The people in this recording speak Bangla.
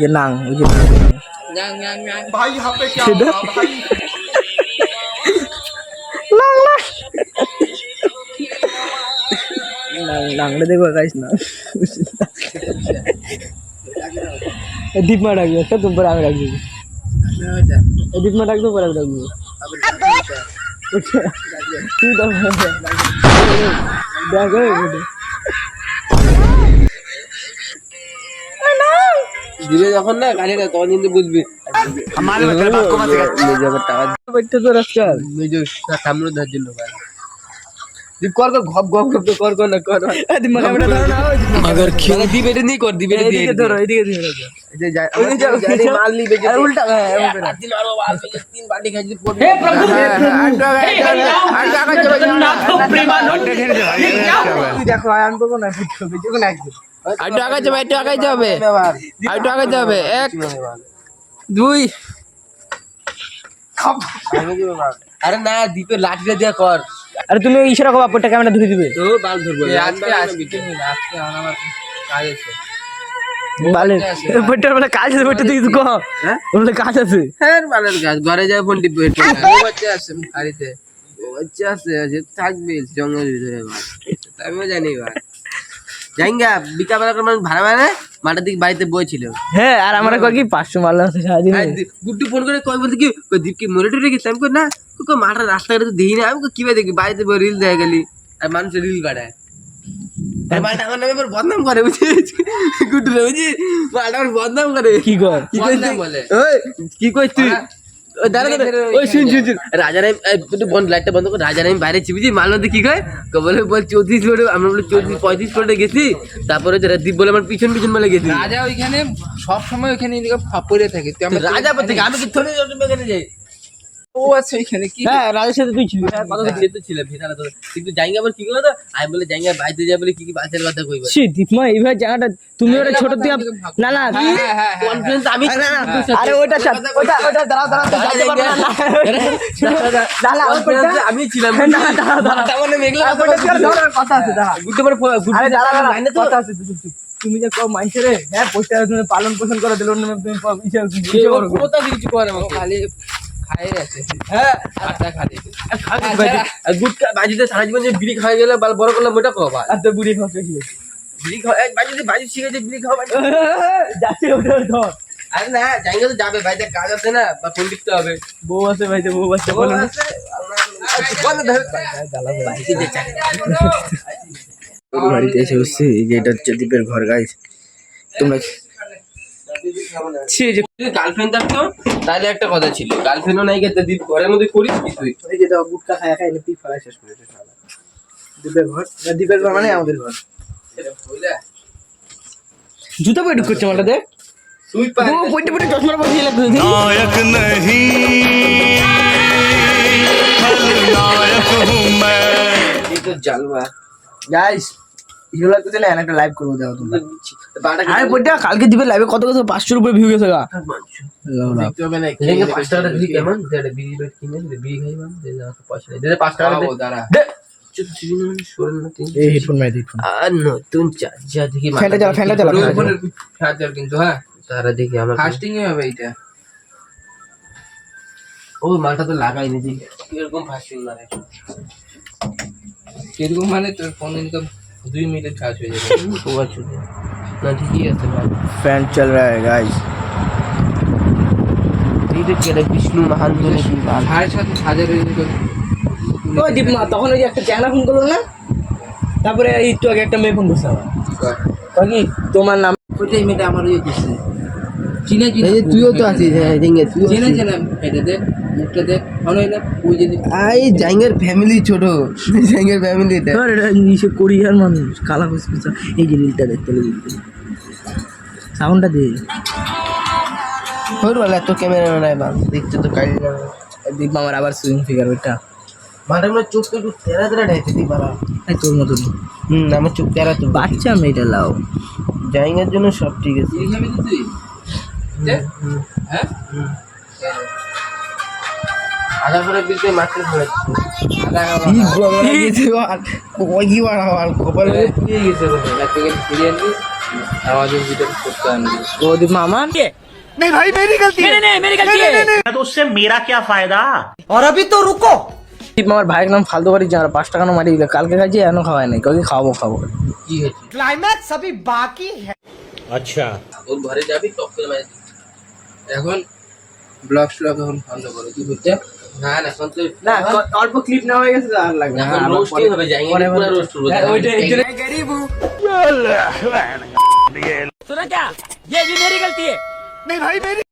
যে নাং ওই যে भाई यहाँ पे क्या हो रहा भाई নাংটা দেখো গাইস না দীপ মা ডাকবে একটা তো পরে আমি ডাকবো দীপ মা ডাকবো পরে আমি ডাকবো তুই তো দেখো দিবে যখন না গাড়িটা তখন কিন্তু বুঝবি हमारे मतलब आपको मत বইটা তো রাস্তা সামনে ধরার জন্য ভাই দীপ কর ঘপ ঘপ ঘপ কর না কর দীপ মা ক্যামেরা ধরো না মগর খেল দীপ এটা নিয়ে কর দীপ এটা দিয়ে এদিকে ধরো এদিকে ধরো এই যে জানি মাল নিবে আরে উল্টা দিন আর বাবা তিন বাটি খাইছি হে প্রভু তুই দেখো আমি বলবো না ভিডিও ভিডিও না একদম একটু আগে যাবে এক দুই আরে না দীপের লাঠিটা দিয়ে কর আরে তুমি ইশারা করো আপটা ক্যামেরা ধরে দিবে তো বাল ধরবো আজকে আমার কাজ আছে বালে বইটার বলে কাজ আছে বইটা তুই কো হ্যাঁ বলে কাজ আছে হ্যাঁ বালের কাজ ঘরে যায় ফোন টিপে বাচ্চা আছে বাড়িতে বাচ্চা আছে থাকবে জঙ্গলের ভিতরে ভাই আমিও জানি ভাই জাইঙ্গা বিকাবেলা করে মানুষ ভাড়া মানে মাঠের দিকে বাড়িতে বইছিল হ্যাঁ আর আমরা কই কি 500 মারলাম সারাদিন গুড্ডু ফোন করে কই বলতে কি দীপ কি মরে টরে গেছে আমি কই না কই মাঠের রাস্তাঘাটে তো দেখি না আমি কি ভাই দেখি বাড়িতে বই রিল দেয় গেলি আর মানুষ রিল বাড়ায় আর মালটা আমার নামে বদনাম করে বুঝছিস গুড্ডু রে বুঝি মালটা আমার বদনাম করে কি কর কি কই বলে ওই কি কই তুই দাঁড়া ওই শুন রাজা রাম একটু বন্ধ লাইটটা বন্ধ কর রাজা রাম বাইরে চিবিছি মাল মধ্যে কি কয় বলে বল 34 ফ্লোরে আমরা বলে 35 ফ্লোরে গেছি তারপরে দীপ বলে আমার পিছন বলে গেছি রাজা ওইখানে সব সময় ওইখানে পড়ে থাকে তুই আমরা রাজা বলতে আমি কি থনে এখানে যাই ও আছে ওইখানে কি হ্যাঁ রাজের সাথে তুই ছিলি কথা তো ছিল ভিতরে তো কিন্তু জায়গা আবার কি করলো তো আমি বলে জায়গা বাইতে যাই বলে কি বাচ্চার কথা কইবা সে দীপমা এইভাবে জায়গাটা তুমি ওটা ছোট দিয়ে না না কনফিডেন্স আমি আরে ওটা ওটা দাঁড়াও যেতে পারবে না না আমি ছিলাম না দাঁড়াও মানে মেঘলা কথা আছে দাঁড়া গুড পরে আরে দাঁড়া কথা আছে তুমি যে কম মাইন্ড রে হ্যাঁ পোস্টার তুমি পালন পোষণ করে দিল না তুমি কথা কিছু করে আমাকে খালি খাই আছে হ্যাঁ আটা খালি গুটকা বাজিতে সারা জীবন যে বিড়ি খাই গেলে বড় করলাম ওটা খাওয়া আর তো বুড়ি খাওয়া বেশি বিড়ি খাওয়া এক বাজি শিখেছে বিড়ি খাওয়া যাচ্ছে ওটা ধর আরে না জায়গা তো যাবে ভাই কাজ আছে না বা ফোন লিখতে হবে বউ আছে ভাই বউ আছে বলো না বাড়িতে এসে বসছি যে এটা হচ্ছে দ্বীপের ঘর গাইস তোমরা গার্লফ্রেন্ড থাকতো তাহলে একটা কথা ছিল গার্লফ্রেন্ডও নাই গেছে দ্বীপ ঘরের মধ্যে করিস কি তুই এই যে দাও গুটকা খায় খায় পি ফেলা শেষ করে দ্বীপের ঘর মানে আমাদের ঘর জুতা পরে ঢুক করছে মালটা দেখ তুই পা ও পয়টা পয়টা চশমার পরে দিয়ে লাগবে नायक नहीं खलनायक हूँ मैं এই তো জালবা গাইস হিরো লাগতেছে না একটা লাইভ করবো দাও তোমরা বাড়া আরে পয়টা কালকে দ্বীপের লাইভে কত 500 উপরে ভিউ গেছে গা দেখতে হবে না লেগে 5 টাকা দিই কেমন যেটা বিড়ি বেট কিনে বিড়ি খাইবাম দে যা পয়সা দে 5 টাকা দে দাঁড়া দে চুপ শোন না তুই এই হেডফোন মাই হেডফোন আর নতুন চার্জার দেখি ফ্যানটা চালা চার্জার কিন্তু হ্যাঁ তারা দেখি আমার ফাস্টিং এ হবে এটা ও মালটা তো লাগাইনি জি এরকম ফাস্টিং মারে কিরকম মানে তোর ফোন ইনকাম 2 মিনিট চার্জ হয়ে যাবে ও আচ্ছা না ঠিকই আছে ভাই फैन चल रहा है गाइस এই দেখি এটা বিষ্ণু মহান বলে কি বাল 7,500 ইনকাম ওই দীপমা তখন ওই যে একটা চ্যাংড়া ফোন করলো না তারপরে একটু আগে একটা মেয়ে ফোন করছে আমার কি তোমার নাম ওইটাই মেয়েটা আমার ওই দিছে চিনে এই তুইও তো আছিস হ্যাঁ দেখে তুই চিনে এটা দেখ মুখটা দেখ মনে হয় না ওই যে আই জাঙ্গের ফ্যামিলি ছোট জাঙ্গের ফ্যামিলি এটা আরে এটা নিচে কোরিয়ার মানুষ কালা কুচকুচা এই যে রিলটা দেখতে লাগবে সাউন্ডটা দে ওর বলে তো ক্যামেরা নাই বাল দেখতে তো কালি লাগে দীপমা আমার আবার সুইং ফিগার ওইটা মাঠের মধ্যে চোখ তো একটু তেরা তেরা ঢাইতে দিই বাবা এই তোর মতন আমার চোখ তেরা তো বাচ্চা মেয়েটা লাও জাঙ্গের জন্য সব ঠিক আছে এই আমি তুই দেখ হ্যাঁ আধা করে বিলতে মাত্র ধরে কি গলা গেছে আর ওই কি বাড়া কপালে গেছে বলে ফিরিয়ে আনবি আমাদের ভিডিও করতে হয় না। ও দীপ মামা तो उससे मेरा क्या फायदा। দীপ মামার ভাইয়ের নাম ফালতু বাড়ি যাওয়ার 5 টাকা মারি দিল কালকে খাইছি এখনো খাওয়াই নাই কাউকে খাওয়াবো কি হয়েছে अच्छा ওর ঘরে যাবি টক করে মারি এখন ব্লগ স্লগ এখন বন্ধ করো কি হচ্ছে না না এখন তো না অল্প ক্লিপ না হয়ে গেছে তো আর লাগবে না এখন রোস্টিং হবে যাই পুরো রোস্ট করব হ্যাঁ, ওইটাই सुना क्या ये भी मेरी गलती है नहीं भाई मेरी